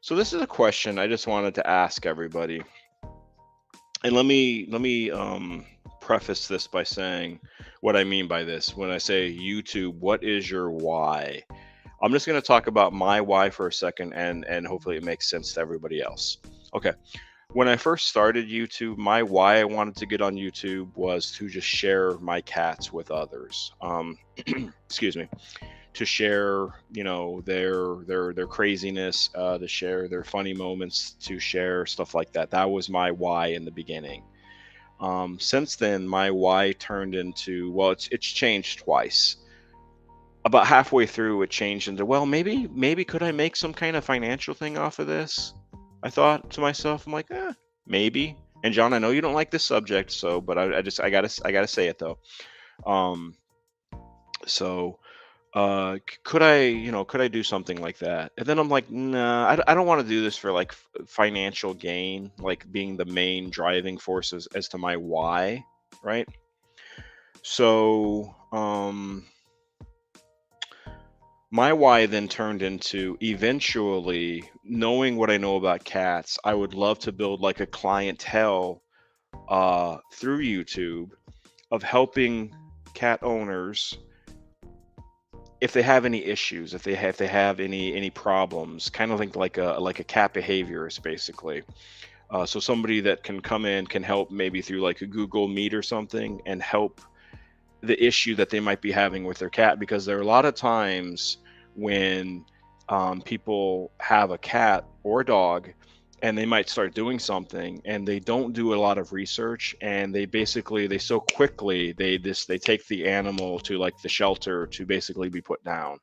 So this is a question I just wanted to ask everybody. And let me preface this by saying what I mean by this. When I say YouTube, what is your why? I'm just going to talk about my why for a second, and hopefully it makes sense to everybody else. Okay. When I first started YouTube, my why I wanted to get on YouTube was to just share my cats with others. Excuse me, to share, their craziness, to share their funny moments, to share stuff like that. That was my why in the beginning. Since then, my why turned into, well, it's changed twice. About halfway through, it changed into, well, maybe could I make some kind of financial thing off of this? I thought to myself, I'm like, maybe. And John, I know you don't like this subject, so but I gotta say it though. Um, so could I do something like that? And then I'm like, nah, I don't want to do this for like financial gain, like being the main driving force as to my why, right? So my why then turned into, eventually, knowing what I know about cats, I would love to build like a clientele through YouTube of helping cat owners if they have any issues, if they have any problems, kind of like a cat behaviorist basically. So somebody that can come in can help maybe through like a Google Meet or something and help the issue that they might be having with their cat, because there are a lot of times when people have a cat or a dog and they might start doing something and they don't do a lot of research, and they so quickly they take the animal to like the shelter to basically be put down.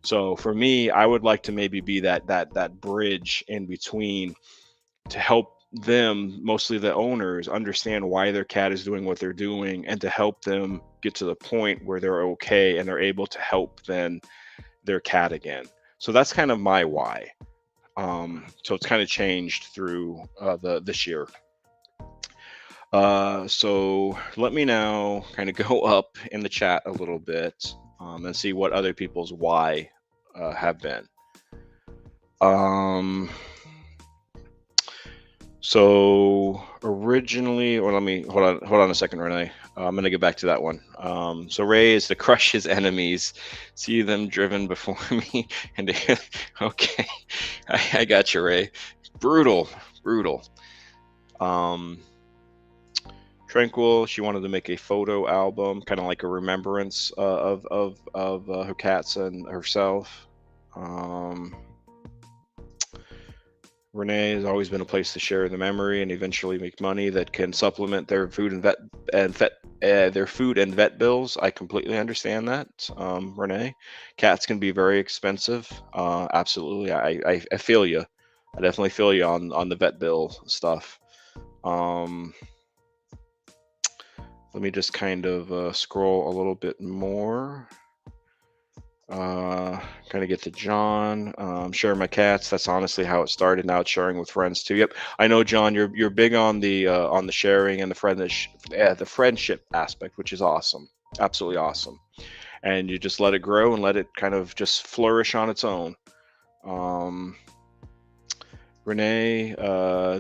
So for me, I would like to maybe be that bridge in between, to help them, mostly the owners, understand why their cat is doing what they're doing, and to help them get to the point where they're okay and they're able to help then their cat again. So that's kind of my why. So it's kind of changed through the this year. So let me now kind of go up in the chat a little bit, and see what other people's why have been. Um, So originally, or let me hold on a second, Renee. I'm gonna get back to that one. So Ray is to crush his enemies, see them driven before me, and okay, I got you, Ray. Brutal, brutal. Um, Tranquil, she wanted to make a photo album, kind of like a remembrance of her cats and herself. Um, Renee has always been a place to share the memory and eventually make money that can supplement their food and vet bills. I completely understand that, Renee. Cats can be very expensive. Absolutely, I feel you. I definitely feel you on the vet bill stuff. Um, Let me just kind of scroll a little bit more. Kind of get to John. Sharing my cats. That's honestly how it started. Now it's sharing with friends too. Yep, I know, John. You're big on the sharing and the friendship aspect, which is awesome. Absolutely awesome. And you just let it grow and let it kind of just flourish on its own. Um, Renee,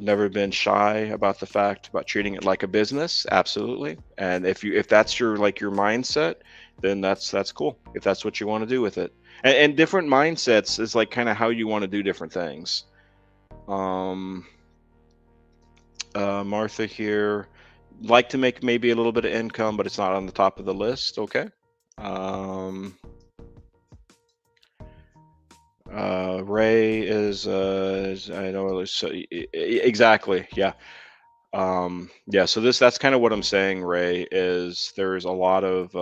never been shy about the fact about treating it like a business. Absolutely. And if that's your mindset, then that's cool. If that's what you want to do with it. And different mindsets is like kind of how you want to do different things. Um, Martha here, like to make maybe a little bit of income, but it's not on the top of the list. Okay. Um, Ray I know so, exactly, yeah. Yeah, so that's kind of what I'm saying, Ray, is there's a lot of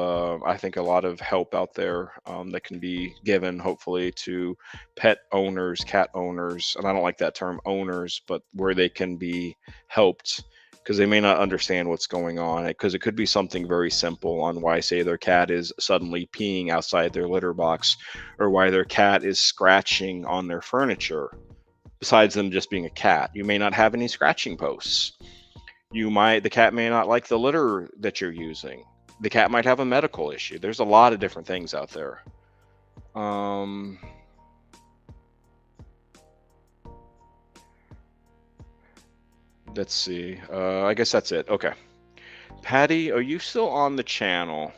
I think a lot of help out there that can be given, hopefully, to pet owners, cat owners, and I don't like that term owners, but where they can be helped, because they may not understand what's going on, because it could be something very simple on why, say, their cat is suddenly peeing outside their litter box, or why their cat is scratching on their furniture. Besides them just being a cat, you may not have any scratching posts. The cat may not like the litter that you're using. The cat might have a medical issue. There's a lot of different things out there. um Let's see. I guess that's it. Okay. Patty, are you still on the channel?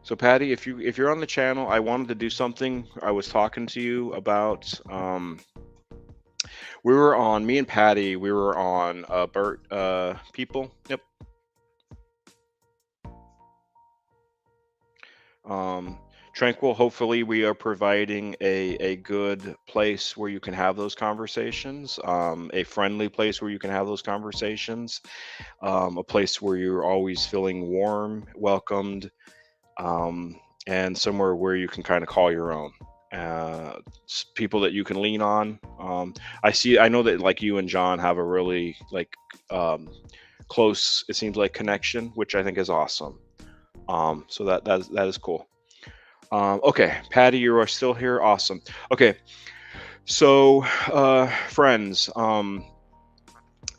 So Patty, if you're on the channel, I wanted to do something. I was talking to you about. We were on me and Patty. We were on Bert people. Yep. Um, Tranquil. Hopefully, we are providing a good place where you can have those conversations. A friendly place where you can have those conversations. A place where you're always feeling warm, welcomed, um, and somewhere where you can kind of call your own. People that you can lean on. I know that like you and John have a really like um, close, it seems like connection, which I think is awesome. So that is cool. Okay, Patty, you are still here. Awesome. Okay, so friends,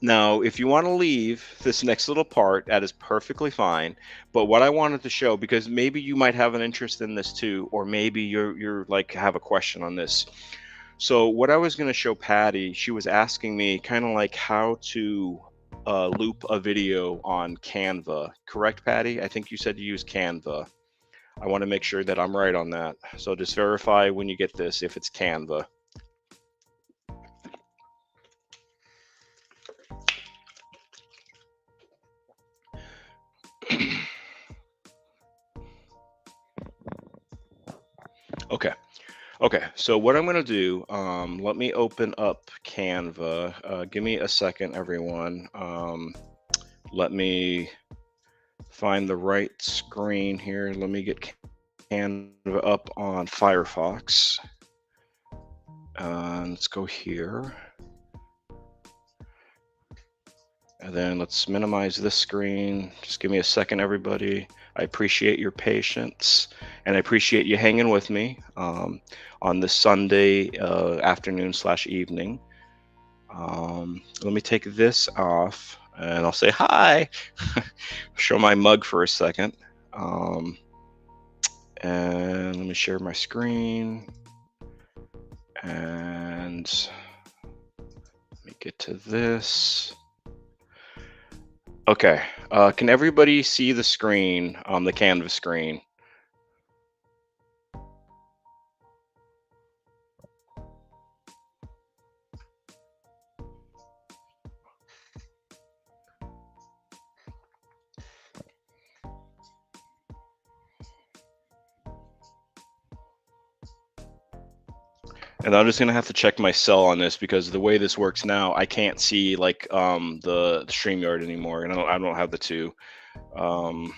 now, if you want to leave this next little part, that is perfectly fine. But what I wanted to show, because maybe you might have an interest in this too, or maybe you're like have a question on this. So what I was going to show Patty, she was asking me kind of like how to loop a video on Canva. Correct, Patty? I think you said you use Canva. I want to make sure that I'm right on that. So just verify when you get this if it's Canva. Okay. Okay, so what I'm going to do, let me open up Canva. Give me a second, everyone. Let me find the right screen here. Let me get Canva up on Firefox. Let's go here. And then let's minimize this screen. Just give me a second, everybody. I appreciate your patience and I appreciate you hanging with me on this Sunday afternoon/evening. Let me take this off and I'll say hi. Show my mug for a second. And let me share my screen. And let me get to this. Okay. Can everybody see the screen, the Canvas screen? And I'm just gonna have to check my cell on this because the way this works now, I can't see like the StreamYard anymore, and I don't have the two. Um,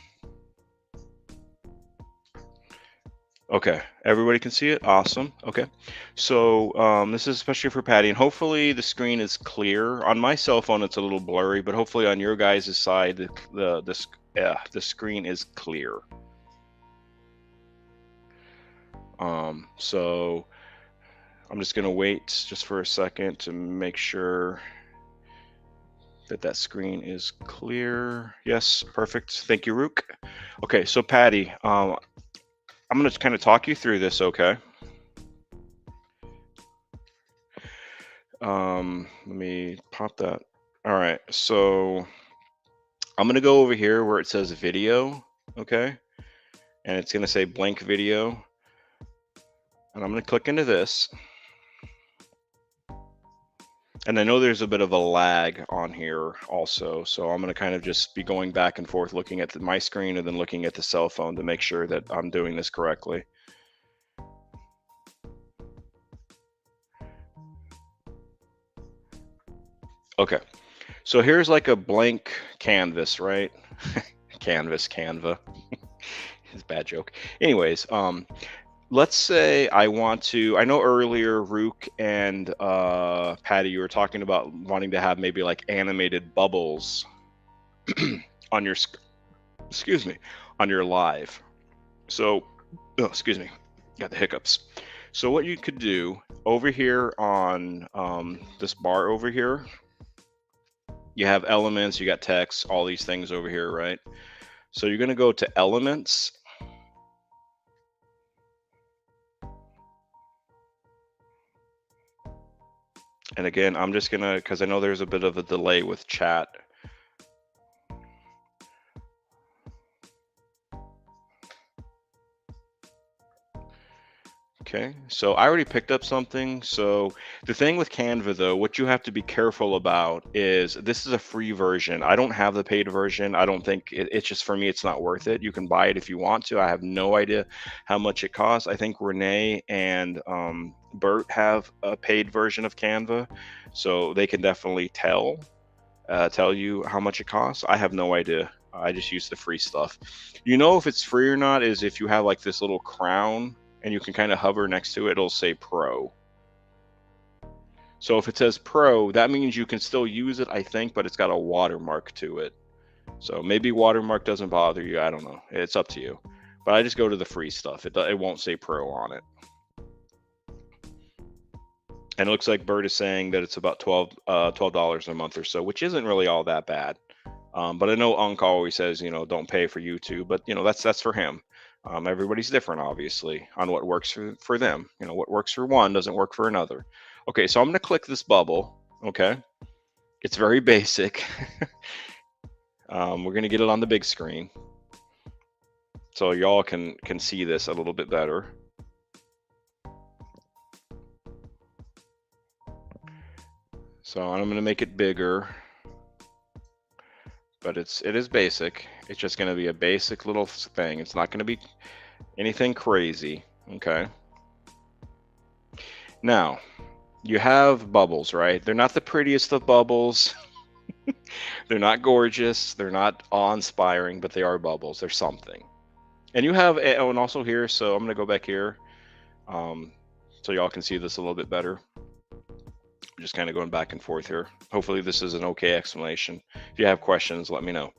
okay, everybody can see it. Awesome. Okay, so this is especially for Patty, and hopefully the screen is clear. On my cell phone, it's a little blurry, but hopefully on your guys' side, the screen is clear. So I'm just gonna wait just for a second to make sure that screen is clear. Yes, perfect. Thank you, Rook. Okay, so Patty, I'm gonna kind of talk you through this, okay? Let me pop that. All right, so I'm gonna go over here where it says video, okay? And it's gonna say blank video. And I'm gonna click into this. And I know there's a bit of a lag on here also, so I'm going to kind of just be going back and forth looking at my screen and then looking at the cell phone to make sure that I'm doing this correctly. Okay, so here's like a blank canvas, right? Canva. It's a bad joke. Anyways, let's say I want to. I know earlier, Rook and Patty, you were talking about wanting to have maybe like animated bubbles on your, excuse me, on your live. So, oh, excuse me, got the hiccups. So what you could do over here on this bar over here, you have elements, you got text, all these things over here, right? So you're going to go to elements. And again, I'm just gonna, because I know there's a bit of a delay with chat. Okay, so I already picked up something. So the thing with Canva, though, what you have to be careful about is this is a free version. I don't have the paid version. I don't think it's just, for me, it's not worth it. You can buy it if you want to. I have no idea how much it costs. I think Renee and Bert have a paid version of Canva, so they can definitely tell you how much it costs. I have no idea. I just use the free stuff. You know if it's free or not is if you have like this little crown and you can kind of hover next to it, it'll say Pro. So if it says Pro, that means you can still use it, I think, but it's got a watermark to it. So maybe watermark doesn't bother you. I don't know. It's up to you. But I just go to the free stuff. It won't say Pro on it. And it looks like Bert is saying that it's about $12 a month or so, which isn't really all that bad. But I know Unc always says, don't pay for YouTube, but that's for him. Everybody's different, obviously, on what works for them. What works for one doesn't work for another. Okay, so I'm gonna click this bubble. Okay, it's very basic. We're gonna get it on the big screen, so y'all can see this a little bit better. So I'm gonna make it bigger, but it is basic. It's just gonna be a basic little thing. It's not gonna be anything crazy. Okay. Now, you have bubbles, right? They're not the prettiest of bubbles. They're not gorgeous. They're not awe-inspiring, but they are bubbles. They're something. And you have, oh, and also here, so I'm going to go back here so y'all can see this a little bit better. I'm just kind of going back and forth here. Hopefully this is an okay explanation. If you have questions, let me know.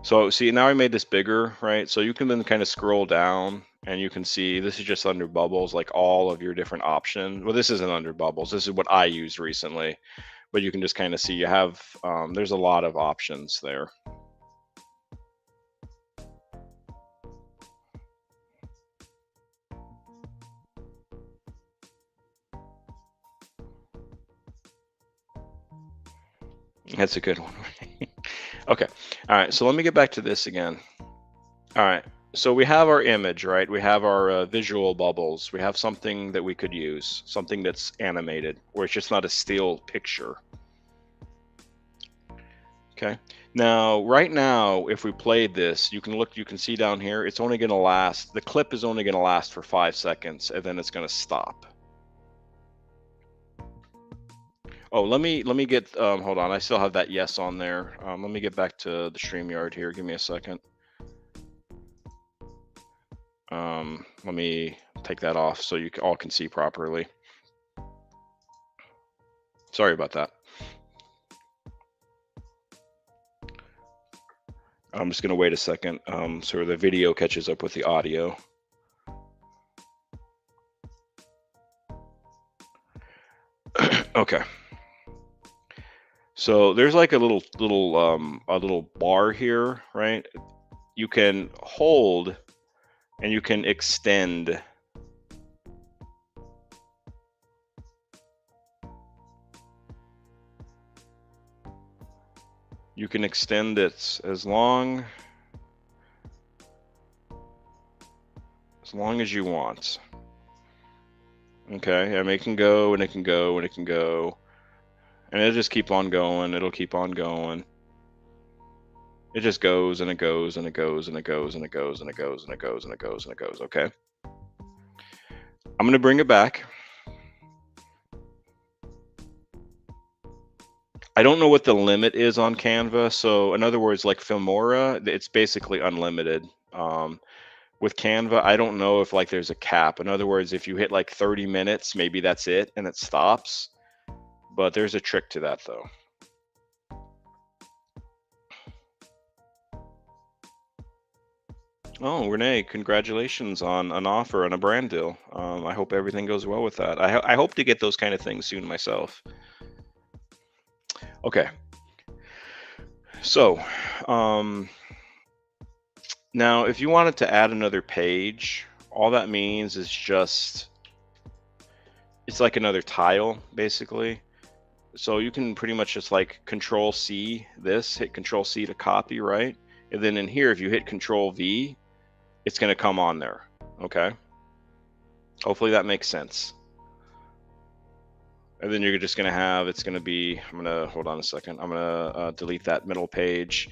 So see, now I made this bigger, right? So you can then kind of scroll down and you can see this is just under bubbles, like all of your different options. Well, this isn't under bubbles. This is what I used recently, but you can just kind of see you have, there's a lot of options there. That's a good one. Okay. All right. So let me get back to this again. All right. So we have our image, right? We have our visual bubbles. We have something that we could use, something that's animated, where it's just not a still picture. Okay. Now, right now, if we played this, you can see down here, it's only going to last, the clip is only going to last for 5 seconds, and then it's going to stop. Oh, let me get, hold on, I still have that yes on there. Let me get back to the StreamYard here. Give me a second. Let me take that off so you all can see properly. Sorry about that. I'm just gonna wait a second so the video catches up with the audio. Okay. So there's like a little bar here, right? You can hold and you can extend. You can extend it as long as you want. Okay, and it can go and it can go and it can go. And it'll just keep on going. It'll keep on going. It just goes and it goes and it goes and it goes and it goes and it goes and it goes and it goes and it goes. Okay. I'm going to bring it back. I don't know what the limit is on Canva. So in other words, like Filmora, it's basically unlimited. With Canva, I don't know if like there's a cap. In other words, if you hit like 30 minutes, maybe that's it and it stops. But there's a trick to that though. Oh, Renee, congratulations on an offer and a brand deal. I hope everything goes well with that. I hope to get those kind of things soon myself. Okay. So, Now, if you wanted to add another page, all that means is just it's like another tile basically. So you can pretty much just like control C this, hit control C to copy, right? And then in here, if you hit control V, it's going to come on there. Okay. Hopefully that makes sense. And then you're just going to have, it's going to be, I'm going to hold on a second. I'm going to delete that middle page.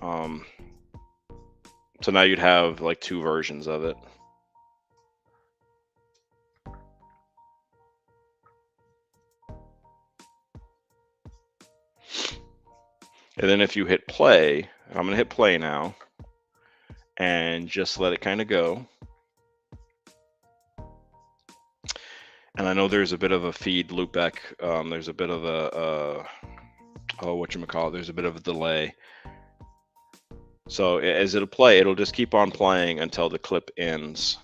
Um, so now you'd have like two versions of it. And then if you hit play, I'm going to hit play now and just let it kind of go. And I know there's a bit of a feed loopback. There's a bit of a, oh, whatchamacallit, there's a bit of a delay. So as it'll play, it'll just keep on playing until the clip ends.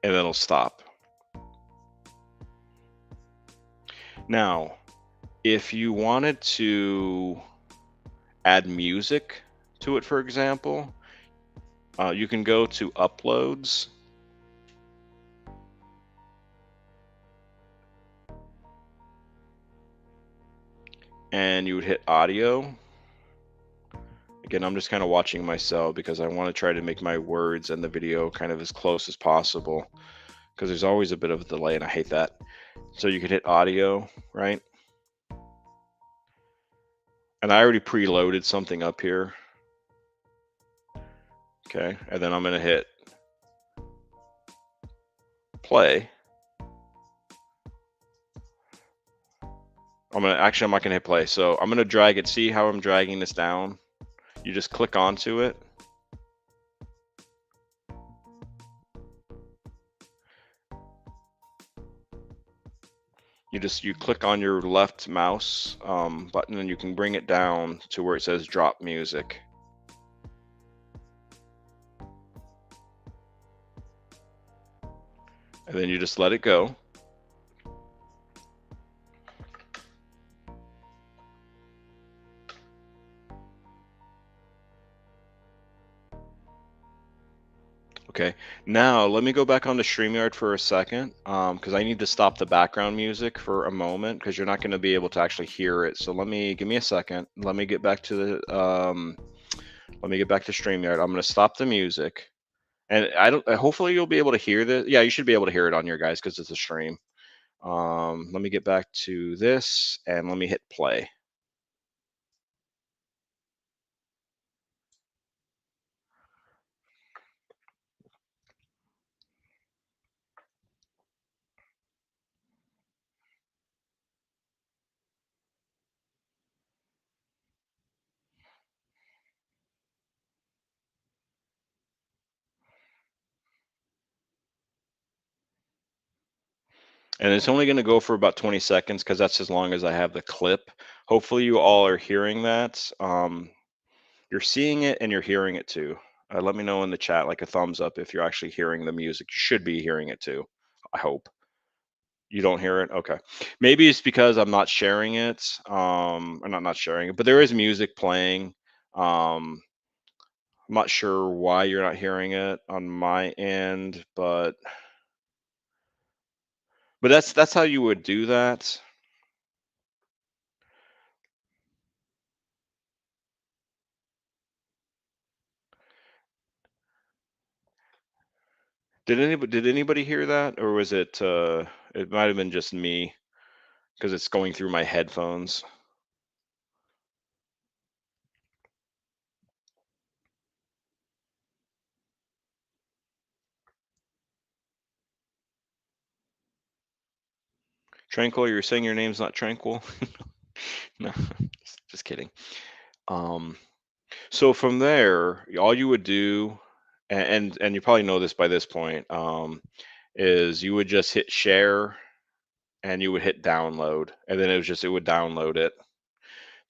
And then it'll stop. Now, if you wanted to add music to it, for example, you can go to uploads. And you would hit audio. Again, I'm just kind of watching myself because I want to try to make my words and the video kind of as close as possible because there's always a bit of a delay and I hate that. So you could hit audio, right? And I already preloaded something up here. Okay, and then I'm going to hit play. I'm not going to hit play. So I'm going to drag it. See how I'm dragging this down? You just click onto it. You click on your left mouse button and you can bring it down to where it says drop music. And then you just let it go. Okay, now let me go back onto StreamYard for a second because I need to stop the background music for a moment because you're not going to be able to actually hear it. So give me a second. Let me get back to StreamYard. I'm going to stop the music, and I don't. Hopefully you'll be able to hear this. Yeah, you should be able to hear it on your guys because it's a stream. Let me get back to this and let me hit play. And it's only going to go for about 20 seconds because that's as long as I have the clip. Hopefully you all are hearing that. You're seeing it and you're hearing it too. Let me know in the chat, like a thumbs up if you're actually hearing the music. You should be hearing it too. I hope. You don't hear it? Okay. Maybe it's because I'm not sharing it. I'm not sharing it, but there is music playing. I'm not sure why you're not hearing it on my end, but that's how you would do that. Did anybody hear that, or was it? It might have been just me because it's going through my headphones. Tranquil, you're saying your name's not Tranquil? No, just kidding. Um, so from there, all you would do, and you probably know this by this point, is you would just hit share and you would hit download, and then it would download it.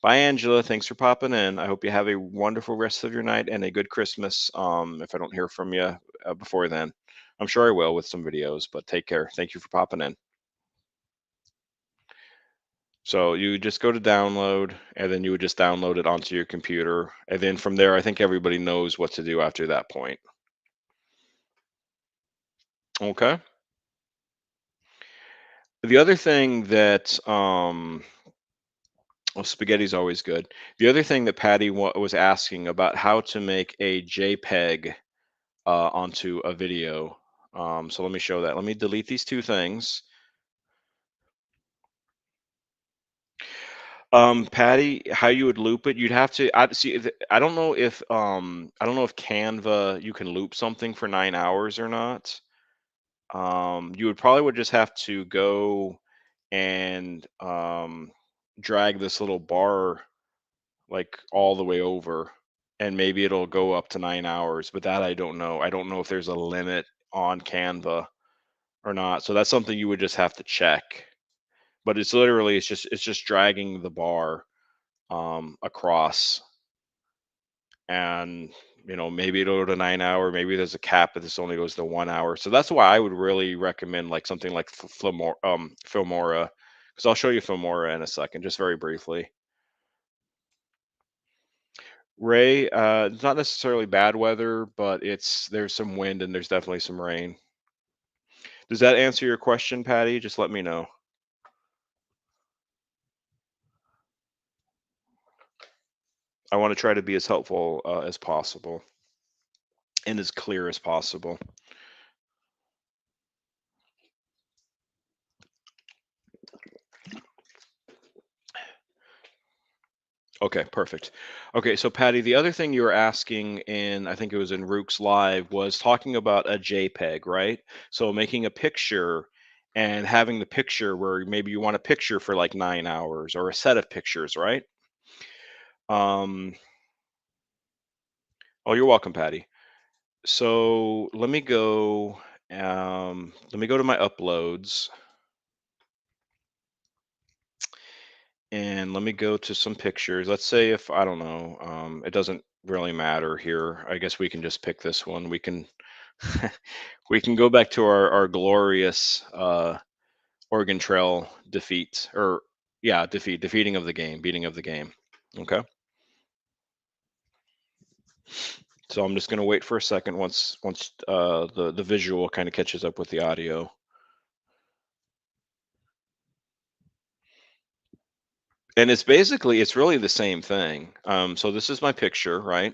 Bye, Angela. Thanks for popping in. I hope you have a wonderful rest of your night and a good Christmas. If I don't hear from you before then, I'm sure I will with some videos, but take care. Thank you for popping in. So you would just go to download, and then you would just download it onto your computer, and then from there, I think everybody knows what to do after that point. Okay. The other thing that well, spaghetti's always good. The other thing that Patty was asking about how to make a JPEG onto a video. So let me show that. Let me delete these two things. Patty, how you would loop it? You'd have to. I see. I don't know if Canva you can loop something for 9 hours or not. You would probably would just have to go and drag this little bar like all the way over, and maybe it'll go up to 9 hours. But that I don't know. I don't know if there's a limit on Canva or not. So that's something you would just have to check. But it's just dragging the bar across, and maybe it'll go to 9 hour, maybe there's a cap but this only goes to 1 hour. So that's why I would really recommend like something like Filmora, because I'll show you Filmora in a second, just very briefly. Ray, it's not necessarily bad weather, but there's some wind and there's definitely some rain. Does that answer your question, Patty? Just let me know. I want to try to be as helpful as possible and as clear as possible. Okay, perfect. Okay, so Patty, the other thing you were asking in, I think it was in Rook's Live, was talking about a JPEG, right? So making a picture and having the picture where maybe you want a picture for like 9 hours or a set of pictures, right? Um, oh, you're welcome, Patty. So let me go to my uploads, and let me go to some pictures. Let's say if I don't know, it doesn't really matter here. I guess we can just pick this one. We can we can go back to our glorious Oregon Trail defeat, or yeah, defeating of the game, beating of the game. Okay, so I'm just gonna wait for a second once the visual kind of catches up with the audio, and it's really the same thing. So this is my picture, right?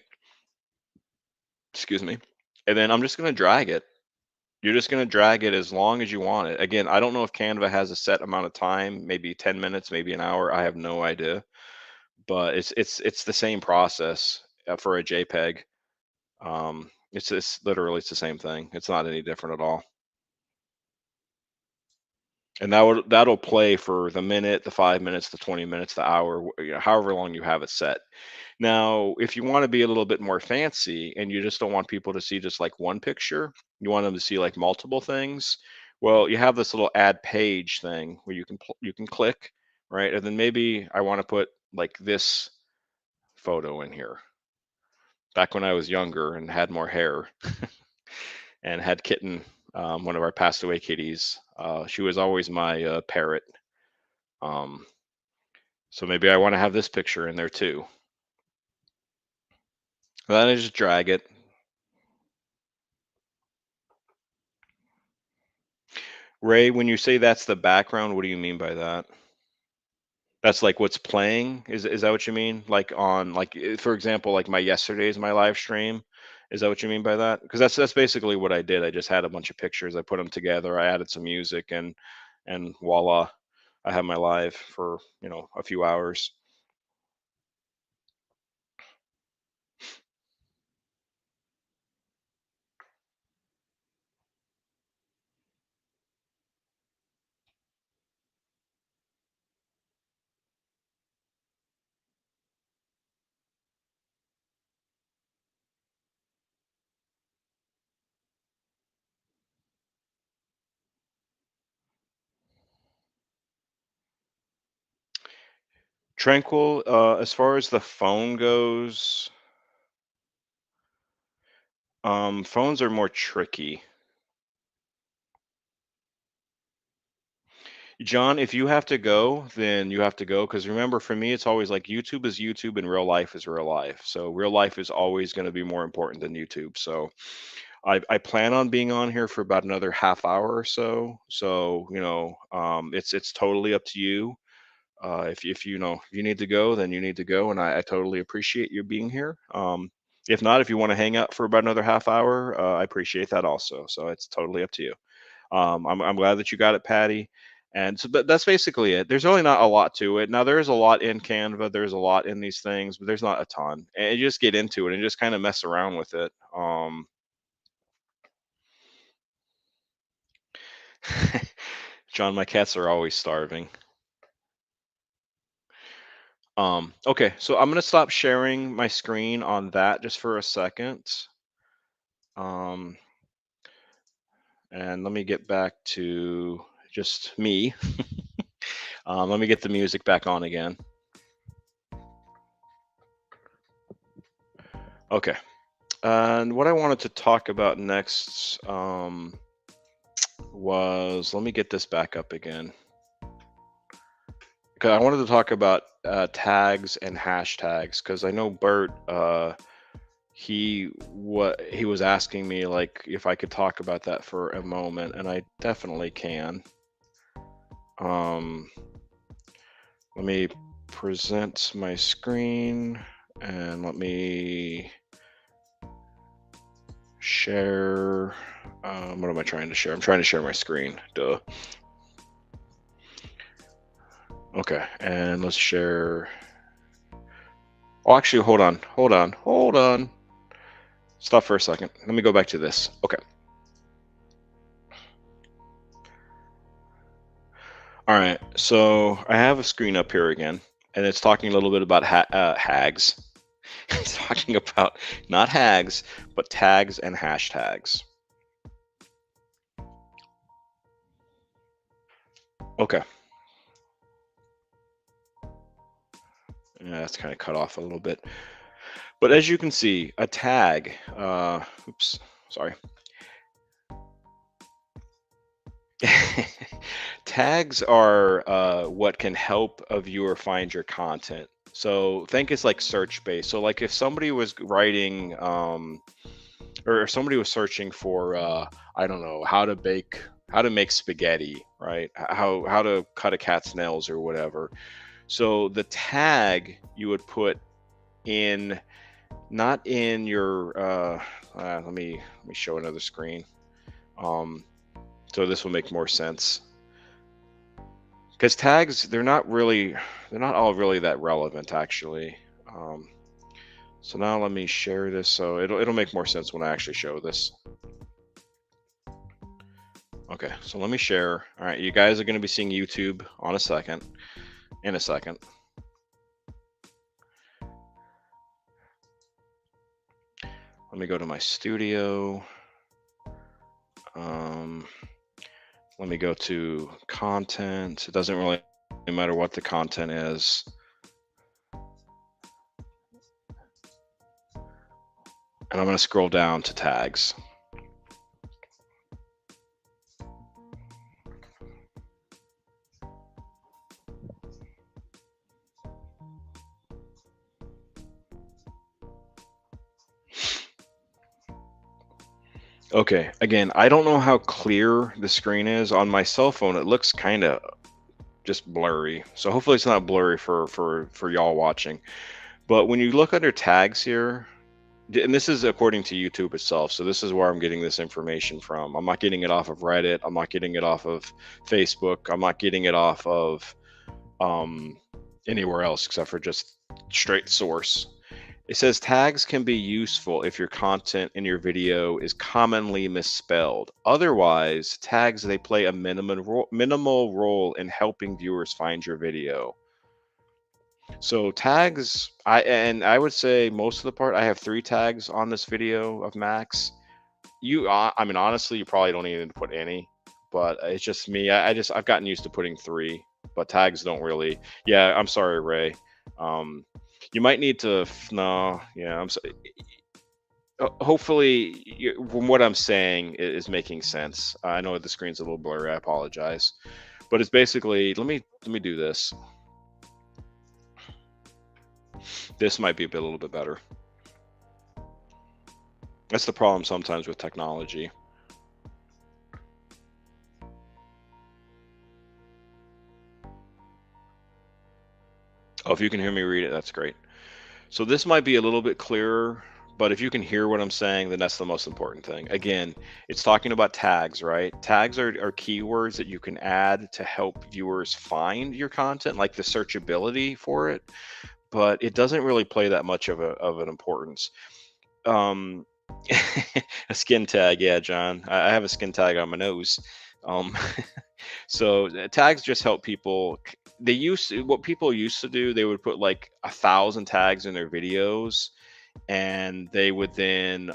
Excuse me, and then I'm just gonna drag it. You're just gonna drag it as long as you want it. Again, I don't know if Canva has a set amount of time, maybe 10 minutes, maybe an hour. I have no idea, but it's the same process for a JPEG. It's literally it's the same thing. It's not any different at all. And that'll play for the minute, the 5 minutes, the 20 minutes, the hour, however long you have it set. Now, if you want to be a little bit more fancy and you just don't want people to see just like one picture, you want them to see like multiple things. Well, you have this little add page thing where you can click, right? And then maybe I want to put like this photo in here. Back when I was younger and had more hair and had Kitten, one of our passed away kitties. She was always my parrot. Um, so maybe I want to have this picture in there too. Then I just drag it. Ray, when you say that's the background, what do you mean by that? That's like what's playing? Is that what you mean? Like on like for example, like my yesterday's my live stream. Is that what you mean by that? Because that's basically what I did. I just had a bunch of pictures. I put them together. I added some music, and voila, I have my live for a few hours. Tranquil. As far as the phone goes, phones are more tricky. John, if you have to go, then you have to go. Because remember, for me, it's always like YouTube is YouTube and real life is real life. So real life is always going to be more important than YouTube. So I plan on being on here for about another half hour or so. So it's totally up to you. If if you need to go, then you need to go, and I totally appreciate you being here. If not, if you want to hang out for about another half hour, I appreciate that also. So it's totally up to you. I'm glad that you got it, Patty. And so, but that's basically it. There's really not a lot to it. Now, there is a lot in Canva. There's a lot in these things, but there's not a ton. And you just get into it and just kind of mess around with it. John, my cats are always starving. Okay, so I'm gonna stop sharing my screen on that just for a second. Um, and let me get back to just me. Let me get the music back on again. Okay. And what I wanted to talk about next was, let me get this back up again. 'Cause I wanted to talk about tags and hashtags because I know Bert. He was asking me like if I could talk about that for a moment, and I definitely can. Um, Let me present my screen and let me share. What am I trying to share? I'm trying to share my screen. Duh. Okay, and let's share. Oh, actually, hold on. Stop for a second. Let me go back to this. Okay. All right. So I have a screen up here again, and it's talking a little bit about hags. It's talking about not hags, but tags and hashtags. Okay. Yeah, that's kind of cut off a little bit. But as you can see, a tag, oops, sorry. Tags are what can help a viewer find your content. So think it's like search based. So like if somebody was writing, or if somebody was searching for, I don't know, how to make spaghetti, right? How to cut a cat's nails or whatever. So the tag you would put in, not in your, let me show another screen. Um, so this will make more sense. Because tags, they're not all really that relevant actually. Um, so now let me share this so it'll make more sense when I actually show this. Okay, so let me share. All right, you guys are going to be seeing YouTube in a second. Let me go to my studio. Um, Let me go to content. It doesn't really matter what the content is. And I'm going to scroll down to tags. Okay, again, I don't know how clear the screen is on my cell phone. It looks kind of just blurry. So hopefully it's not blurry for y'all watching. But when you look under tags here, and this is according to YouTube itself, so this is where I'm getting this information from. I'm not getting it off of Reddit. I'm not getting it off of Facebook. I'm not getting it off of um, anywhere else except for just straight source. It says tags can be useful if your content in your video is commonly misspelled. Otherwise, tags they play a minimal role in helping viewers find your video. So tags, I would say most of the part, I have 3 tags on this video of Max. I mean, honestly, you probably don't even put any, but it's just me. I've gotten used to putting 3, but tags don't really. Yeah, I'm sorry, Ray. Um, you might need to. No, yeah, I'm. Hopefully, from what I'm saying is making sense. I know the screen's a little blurry. I apologize. But it's basically, let me do this. This might be a little bit better. That's the problem sometimes with technology. Oh, if you can hear me read it, that's great. So this might be a little bit clearer, but if you can hear what I'm saying, then that's the most important thing. Again, it's talking about tags, right? Tags are keywords that you can add to help viewers find your content, like the searchability for it, but it doesn't really play that much of an importance. Um, a skin tag, yeah, John. I have a skin tag on my nose. Um, so tags just help people. What people used to do. They would put like 1,000 tags in their videos, and they would then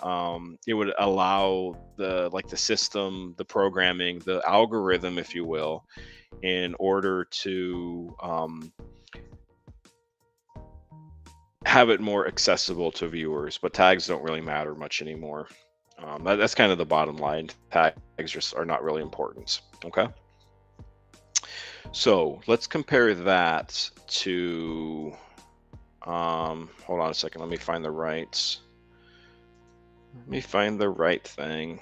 it would allow the system, the programming, the algorithm, if you will, in order to have it more accessible to viewers. But tags don't really matter much anymore. That's kind of the bottom line. Tags just are not really important. Okay. So let's compare that to, hold on a second. Let me find the right thing.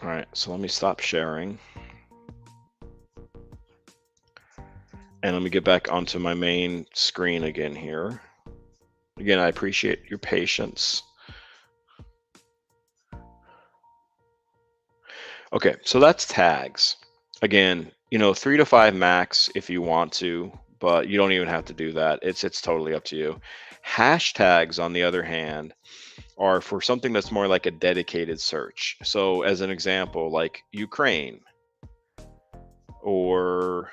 All right. So let me stop sharing. And let me get back onto my main screen again here. Again, I appreciate your patience. Okay, so that's tags. Again, 3 to 5 max if you want to, but you don't even have to do that. It's totally up to you. Hashtags, on the other hand, are for something that's more like a dedicated search. So, as an example, like Ukraine, or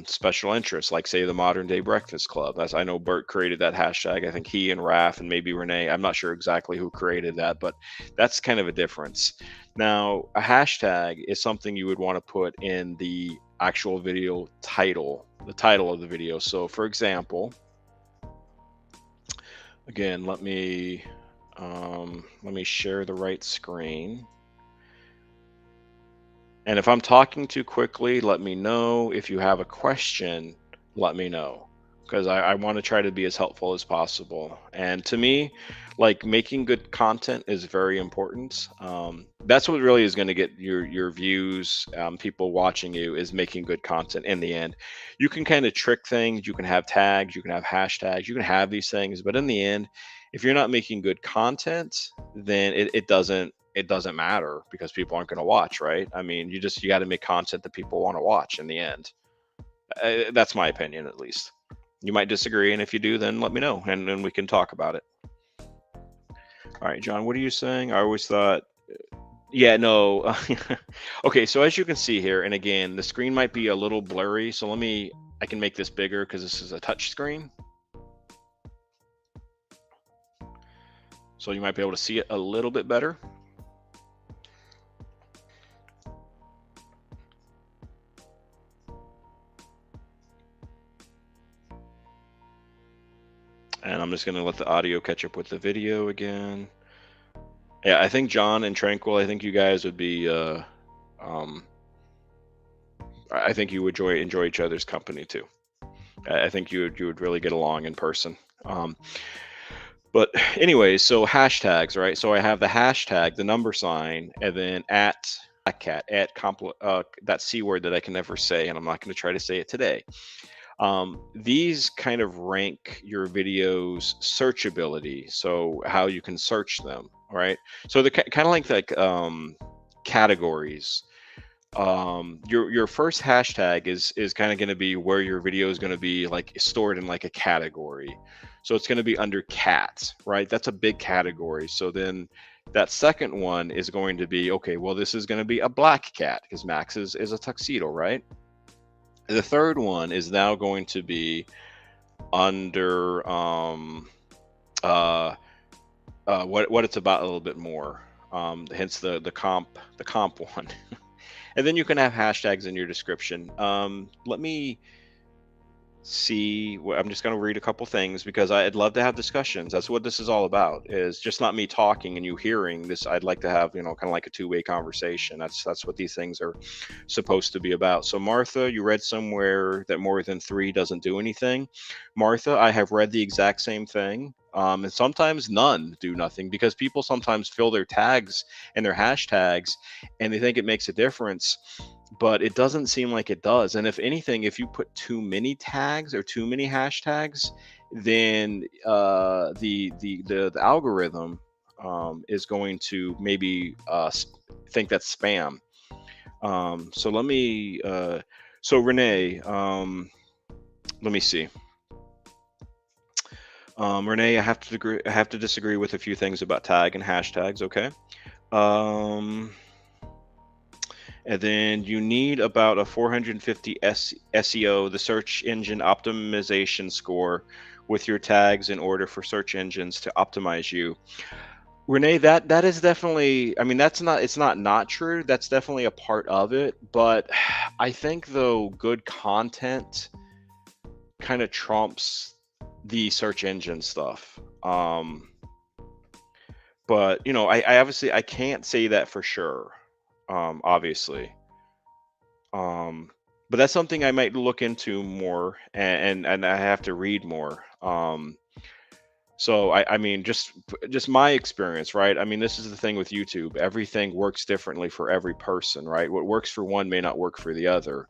special interests, like say the Modern Day Breakfast Club. That's, I know Bert created that hashtag. I think he and Raf and maybe Renee. I'm not sure exactly who created that, but that's kind of a difference. Now, a hashtag is something you would want to put in the actual video title, the title of the video. So, for example, again, let me share the right screen. And if I'm talking too quickly, let me know. If you have a question, let me know, because I want to try to be as helpful as possible. And to me, like, making good content is very important. That's what really is going to get your views, people watching you, is making good content in the end. You can kind of trick things. You can have tags, you can have hashtags, you can have these things, but in the end, if you're not making good content, then it doesn't matter, because people aren't going to watch, right? I mean, you got to make content that people want to watch in the end. That's my opinion, at least. You might disagree, and if you do, then let me know, and then we can talk about it. All right, John, what are you saying? I always thought, yeah, no. Okay, so as you can see here, and again, the screen might be a little blurry, so I can make this bigger because this is a touch screen. So you might be able to see it a little bit better. And I'm just going to let the audio catch up with the video again. Yeah, I think John and Tranquil, I think you guys would be, I think you would enjoy each other's company too. I think you would really get along in person. But anyways, so hashtags, right? So I have the hashtag, the number sign, and then at cat at that C word that I can never say, and I'm not going to try to say it today. These kind of rank your videos searchability, so how you can search them, right? So they're kind of like categories. Your first hashtag is kind of going to be where your video is going to be like stored in like a category. So it's going to be under cat, right? That's a big category. So then that second one is going to be, okay, well, this is going to be a black cat because Max is a tuxedo, right? The third one is now going to be under what it's about a little bit more. Hence the comp one. And then you can have hashtags in your description. Let me see what I'm just going to read a couple things because I'd love to have discussions. That's what this is all about. Is just not me talking and you hearing this. I'd like to have, kind of like a two-way conversation. That's what these things are supposed to be about. So Martha, you read somewhere that more than three doesn't do anything. Martha, I have read the exact same thing. And sometimes none do nothing because people sometimes fill their tags and their hashtags and they think it makes a difference, but it doesn't seem like it does. And if anything, if you put too many tags or too many hashtags, then the algorithm is going to maybe think that's spam. So let me so Renee, let me see. Renee, I have to disagree with a few things about tag and hashtags. Okay. Um, and then you need about a 450 SEO, the search engine optimization score, with your tags in order for search engines to optimize you. Renee, that is definitely, I mean, it's not true. That's definitely a part of it. But I think though good content kind of trumps the search engine stuff. But I obviously I can't say that for sure. Obviously. Um, but that's something I might look into more, and I have to read more. So I mean, just my experience, right? I mean, this is the thing with YouTube. Everything works differently for every person, right? What works for one may not work for the other.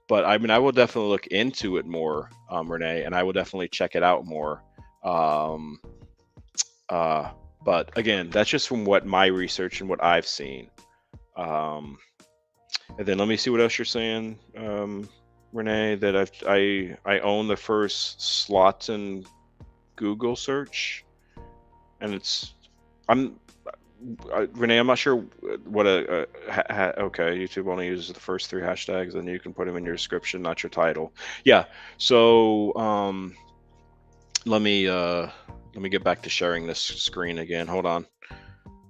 But I mean, I will definitely look into it more, Renee, and I will definitely check it out more. Um, uh, but again, that's just from what my research and what I've seen. Um, And then let me see what else you're saying, Renee. That I own the first slot in Google search, and I'm Renee. I'm not sure what okay. YouTube only uses the first three hashtags, and you can put them in your description, not your title. Yeah. So let me uh, let me get back to sharing this screen again. Hold on.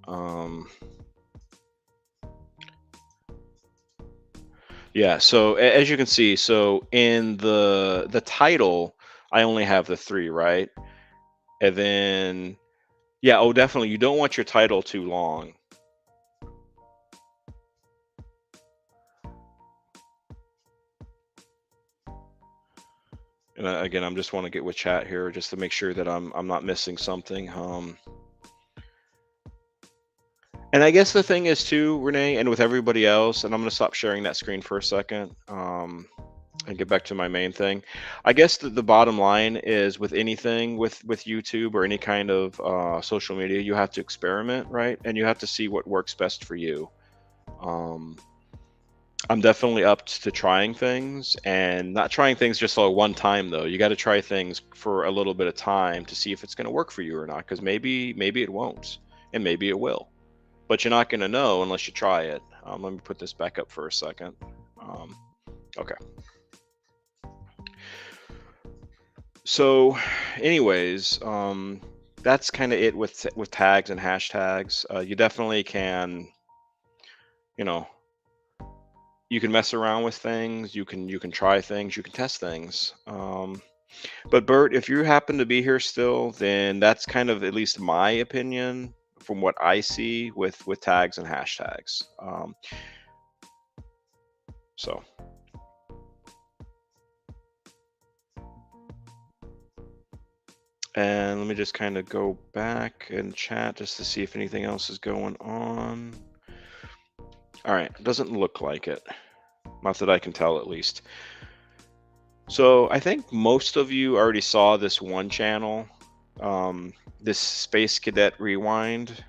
Um, Yeah, so as you can see, so in the title, I only have the three, right? And then yeah, oh definitely you don't want your title too long. And again, I'm just want to get with chat here just to make sure that I'm not missing something. And I guess the thing is too, Renee, and with everybody else, and I'm gonna stop sharing that screen for a second. And get back to my main thing. I guess the bottom line is with anything with YouTube or any kind of social media, you have to experiment, right? And you have to see what works best for you. Um, I'm definitely up to trying things and not trying things just all one time though. You got to try things for a little bit of time to see if it's going to work for you or not. Because maybe it won't, and maybe it will. But you're not going to know unless you try it. Let me put this back up for a second. Um, okay. So, anyways, that's kind of it with tags and hashtags. You definitely can, you know, you can mess around with things. You can try things. You can test things. But Bert, if you happen to be here still, then that's kind of at least my opinion from what I see with tags and hashtags. So, and let me just kind of go back and chat just to see if anything else is going on. All right, doesn't look like it. Not that I can tell, at least. So I think most of you already saw this one channel, this Space Cadet Rewind.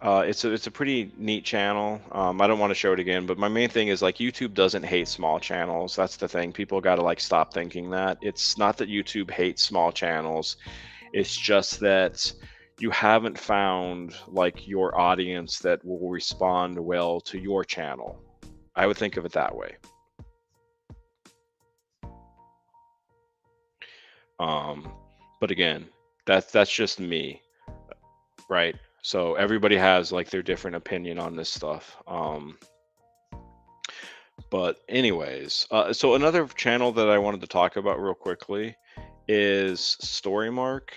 It's a pretty neat channel. I don't want to show it again, but my main thing is like YouTube doesn't hate small channels. That's the thing. People got to like stop thinking that. It's not that YouTube hates small channels. It's just that you haven't found like your audience that will respond well to your channel. I would think of it that way. Um, but again, that's just me, right? So everybody has like their different opinion on this stuff. But anyways, so another channel that I wanted to talk about real quickly is Storymark.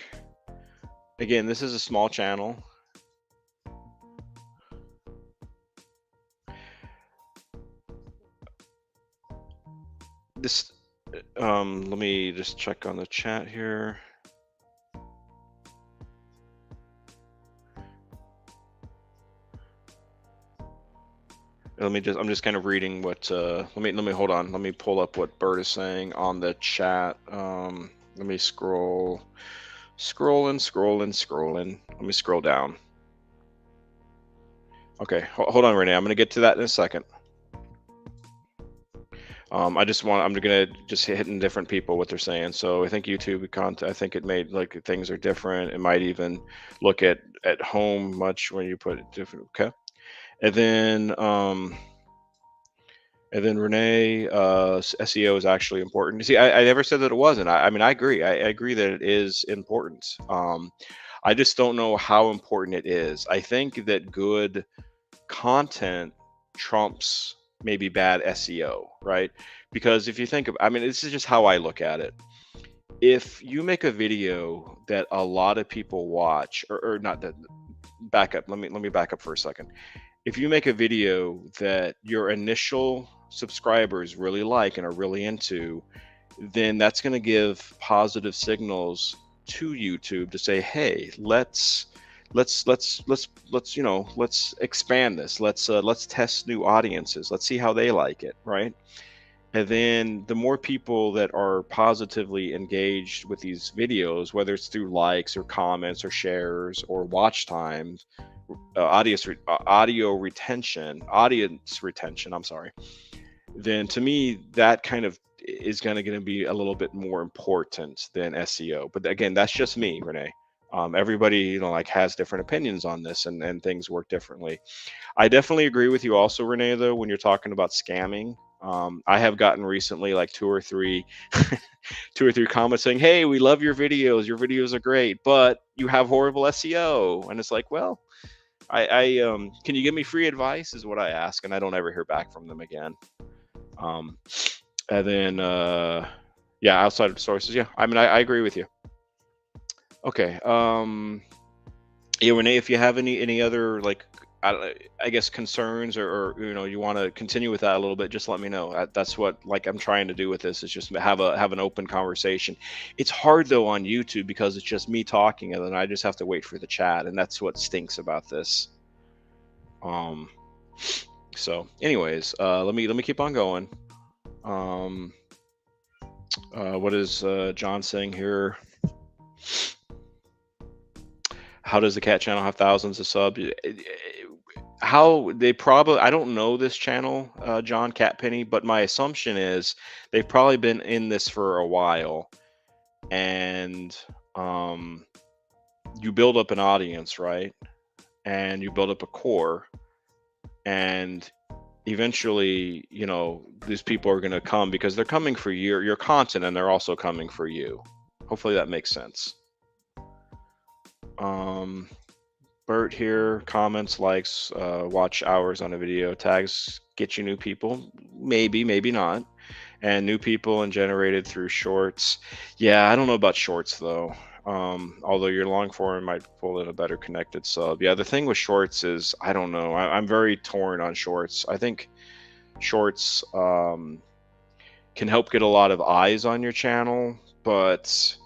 Again, this is a small channel. This, let me just check on the chat here. I'm just kind of reading what, let me hold on. Let me pull up what Bert is saying on the chat. Let me scrolling. Let me scroll down. Okay, hold on, Renee. I'm going to get to that in a second. I'm gonna just hitting different people what they're saying. So I think YouTube content, I think it made like things are different. It might even look at home much when you put it different. Okay, and then um, and then Renee, SEO is actually important. See, I never said that it wasn't. I mean, I agree. I agree that it is important. I just don't know how important it is. I think that good content trumps maybe bad SEO, right? Because if you think of, I mean, this is just how I look at it. If you make a video that a lot of people watch, or not that, back up. Let me back up for a second. If you make a video that your initial subscribers really like and are really into, then that's going to give positive signals to YouTube to say, hey, let's expand this. Let's test new audiences. Let's see how they like it, right? And then the more people that are positively engaged with these videos, whether it's through likes or comments or shares or watch times, audience retention, I'm sorry, then to me that kind of is going to be a little bit more important than SEO. But again, that's just me, Renee. Everybody, like has different opinions on this, and things work differently. I definitely agree with you also, Renee, though, when you're talking about scamming. I have gotten recently like two or three two or three comments saying, hey, we love your videos are great, but you have horrible SEO. And it's like, well, can you give me free advice is what I ask, and I don't ever hear back from them again. um, and then yeah, outside of sources, yeah, I mean, I agree with you. Okay. Yeah, Renee, if you have any other like, I guess concerns, or you want to continue with that a little bit, just let me know. That's what like I'm trying to do with this, is just have an open conversation. It's hard though on YouTube because it's just me talking, and then I just have to wait for the chat, and that's what stinks about this. Um, so anyways, let me keep on going. Um, what is John saying here? How does the cat channel have thousands of subs? How they probably, I don't know this channel, John Catpenny, but my assumption is they've probably been in this for a while, and you build up an audience, right? And you build up a core, and eventually, these people are going to come because they're coming for your content, and they're also coming for you. Hopefully that makes sense. Bert here, comments, likes, watch hours on a video, tags get you new people, maybe not, and new people and generated through shorts. Yeah, I don't know about shorts though. Although your long form might pull in a better connected sub. Yeah, the thing with shorts is, I don't know. I'm very torn on shorts. I think shorts can help get a lot of eyes on your channel, but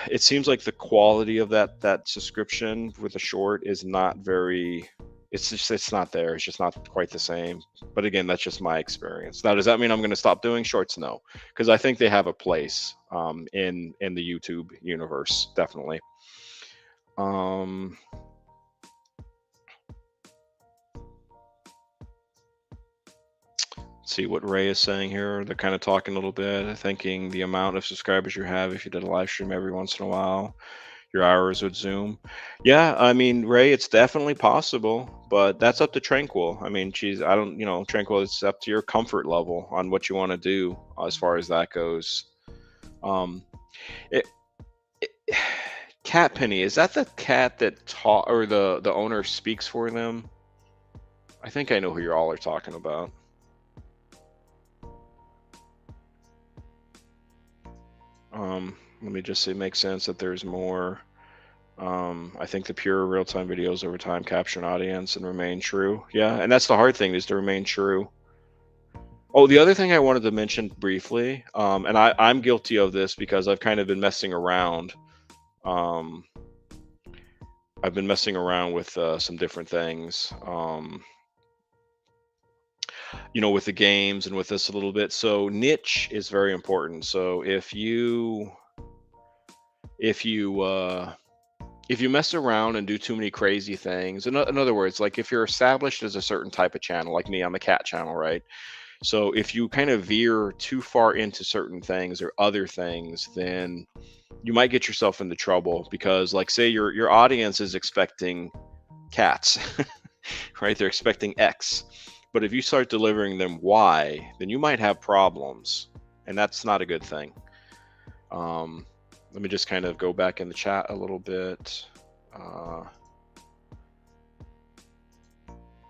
it seems like the quality of that subscription with a short is not very, it's not there. It's just not quite the same. But again, that's just my experience. Now, does that mean I'm going to stop doing shorts? No, because I think they have a place in the YouTube universe, definitely. See what Ray is saying here. They're kind of talking a little bit, thinking the amount of subscribers you have if you did a live stream every once in a while, your hours would zoom. Yeah, I mean, Ray, it's definitely possible, but that's up to Tranquil. I mean, I don't, Tranquil, it's up to your comfort level on what you want to do as far as that goes. It, Cat Penny, is that the cat that taught, or the owner speaks for them? I think I know who you all are talking about. Let me just say, it makes sense that there's more. I think the pure real-time videos over time capture an audience and remain true. Yeah, and that's the hard thing, is to remain true. Oh, the other thing I wanted to mention briefly, and I'm guilty of this because I've kind of been messing around. Um, I've been messing around with some different things, with the games and with this a little bit. So niche is very important. So if you if you mess around and do too many crazy things, in other words, like if you're established as a certain type of channel, like me, I'm a cat channel, right? So if you kind of veer too far into certain things or other things, then you might get yourself into trouble because, like, say your audience is expecting cats, right? They're expecting X. But if you start delivering them Y, then you might have problems. And that's not a good thing. Um, Let me just kind of go back in the chat a little bit. Uh,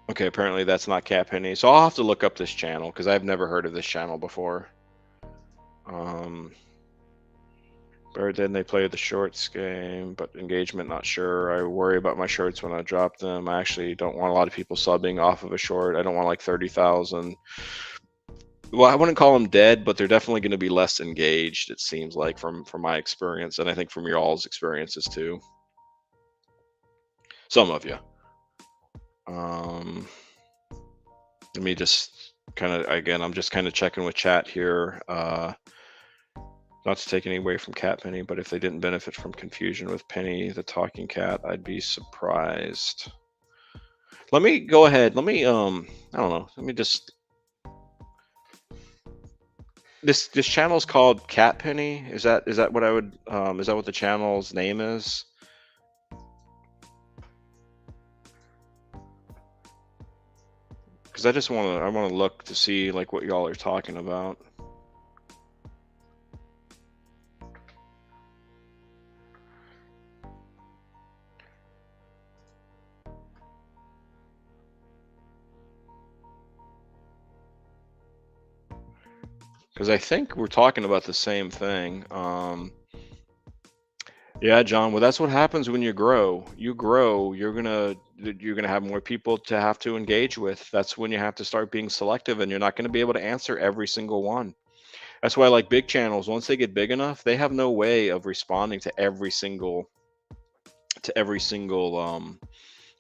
okay, apparently that's not Cat Penny. So I'll have to look up this channel because I've never heard of this channel before. Or then they play the shorts game, but engagement, not sure. I worry about my shorts when I drop them. I actually don't want a lot of people subbing off of a short. I don't want like 30,000. Well, I wouldn't call them dead, but they're definitely going to be less engaged, it seems like, from my experience, and I think from your all's experiences too. Some of you. Um, Let me just kind of, again, I'm just kind of checking with chat here. Not to take any away from Cat Penny, but if they didn't benefit from confusion with Penny the talking cat, I'd be surprised. Let me go ahead. I don't know. Let me just this channel is called Cat Penny. Is that what I would is that what the channel's name is? Because I want to look to see like what y'all are talking about. Because I think we're talking about the same thing. Yeah, John. Well, that's what happens when you grow. You grow, you're gonna have more people to have to engage with. That's when you have to start being selective, and you're not gonna be able to answer every single one. That's why, like, big channels, once they get big enough, they have no way of responding to every single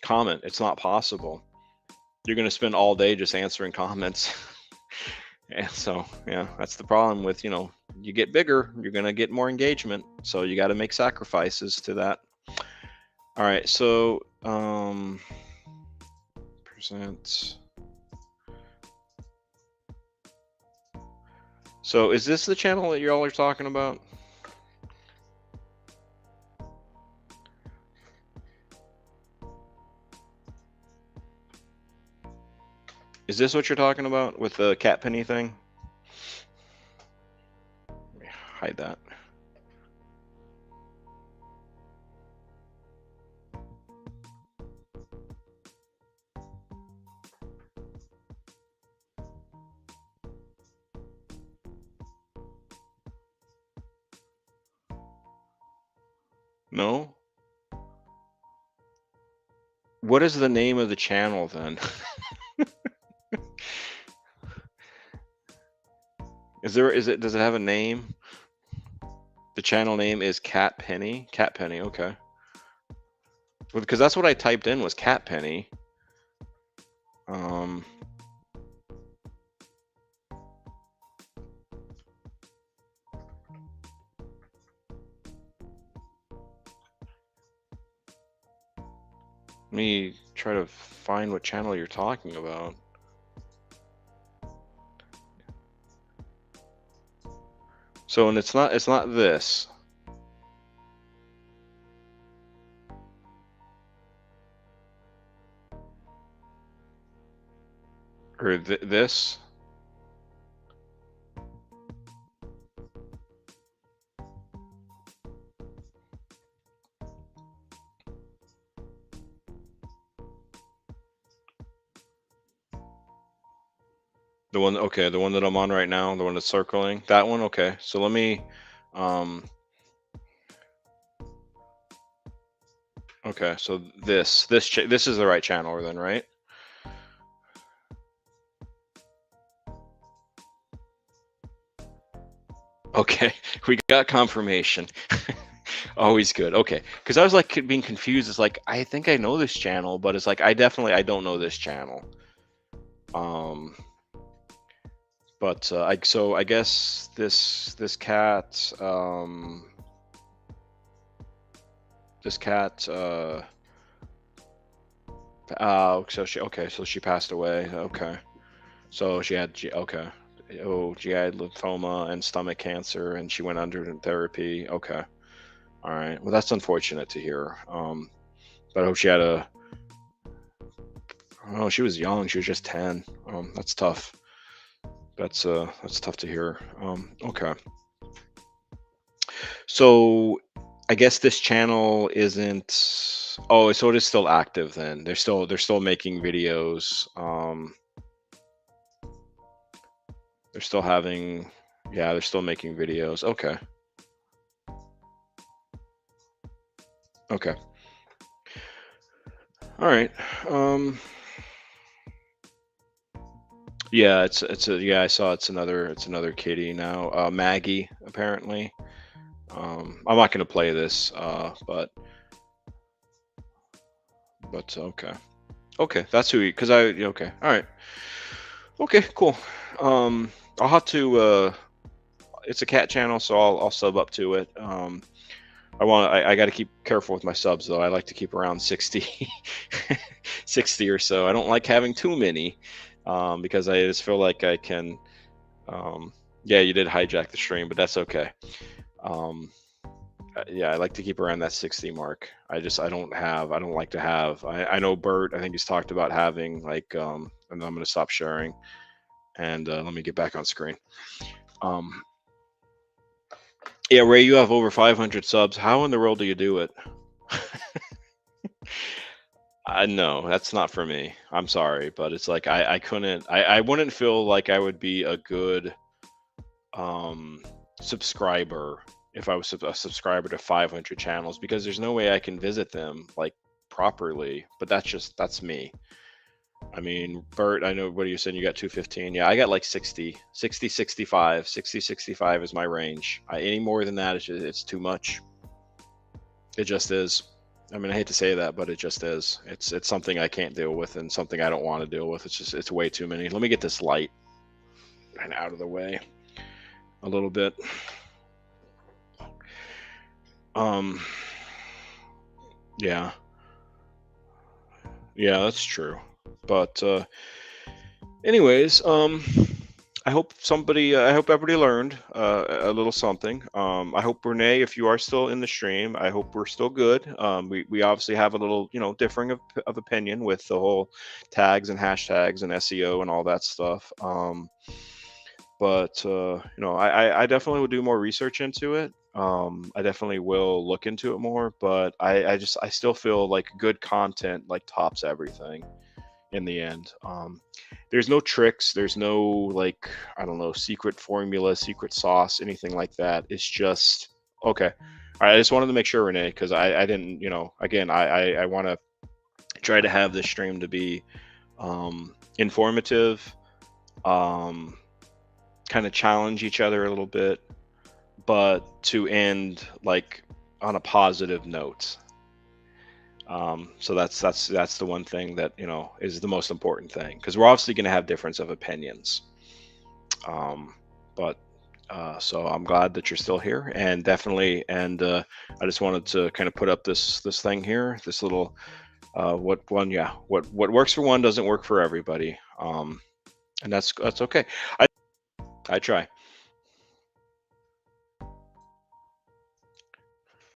comment. It's not possible. You're gonna spend all day just answering comments. And so, yeah, that's the problem with, you get bigger, you're going to get more engagement. So you got to make sacrifices to that. All right. So, percent. So is this the channel that y'all are talking about? Is this what you're talking about with the Cat Penny thing? Let me hide that. No? What is the name of the channel then? Does it have a name? The channel name is Cat Penny? Cat Penny, okay. Well, because that's what I typed in was Cat Penny. Um, Let me try to find what channel you're talking about. So, and it's not this. Or this. The one, okay, the one that I'm on right now, the one that's circling. That one, okay. So let me Um, okay, so this is the right channel then, right? Okay, we got confirmation. Always good. Okay, because I was like being confused. It's like I think I know this channel, but it's like I don't know this channel. Um, but I guess this cat this cat so she passed away. Okay, so okay. Oh, she had lymphoma and stomach cancer, and she went under therapy. Okay, all right. Well, that's unfortunate to hear. But I hope she had a. Oh, she was young. She was just 10. That's tough. That's tough to hear. Okay. So I guess this channel isn't. Oh, so it is still active then. They're still making videos. They're still having. Yeah, they're still making videos. Okay. Okay. All right. Um. Yeah, it's a yeah. I saw it's another kitty now. Maggie apparently. I'm not gonna play this. But okay. Okay, that's who. Because yeah, okay. All right. Okay, cool. I'll have to. It's a cat channel, so I'll sub up to it. I got to keep careful with my subs though. I like to keep around 60, 60 or so. I don't like having too many, because I just feel like I can. Yeah, you did hijack the stream, but that's okay. Um, yeah, I like to keep around that 60 mark. I don't like to have. I know Bert. I think he's talked about having like. And I'm gonna stop sharing and let me get back on screen. Um, yeah, Ray, you have over 500 subs. How in the world do you do it? I know that's not for me. I'm sorry, but it's like I couldn't. I wouldn't feel like I would be a good um, subscriber if I was a subscriber to 500 channels because there's no way I can visit them like properly. But that's me. I mean, Bert, I know what are you saying? You got 215. Yeah, I got like 60, 60, 65. 60, 65 is my range. Any more than that, it's too much. It just is. I mean, I hate to say that, but it just is. It's something I can't deal with and something I don't want to deal with. It's way too many. Let me get this light and out of the way a little bit. Um, yeah, yeah, that's true. But anyways, I hope everybody learned a little something. I hope Renee, if you are still in the stream, I hope we're still good. We obviously have a little, differing of opinion with the whole tags and hashtags and SEO and all that stuff. But I definitely will do more research into it. I definitely will look into it more, but I still feel like good content like tops everything in the end. There's no tricks, there's no like I don't know secret formula, secret sauce, anything like that. It's just okay. All right, I just wanted to make sure, Renee, because I didn't, again, I want to try to have this stream to be informative, um, kind of challenge each other a little bit, but to end like on a positive note. So that's the one thing that is the most important thing because we're obviously going to have difference of opinions. But so I'm glad that you're still here and definitely and I just wanted to kind of put up this thing here, this little what works for one doesn't work for everybody. And that's okay. I try.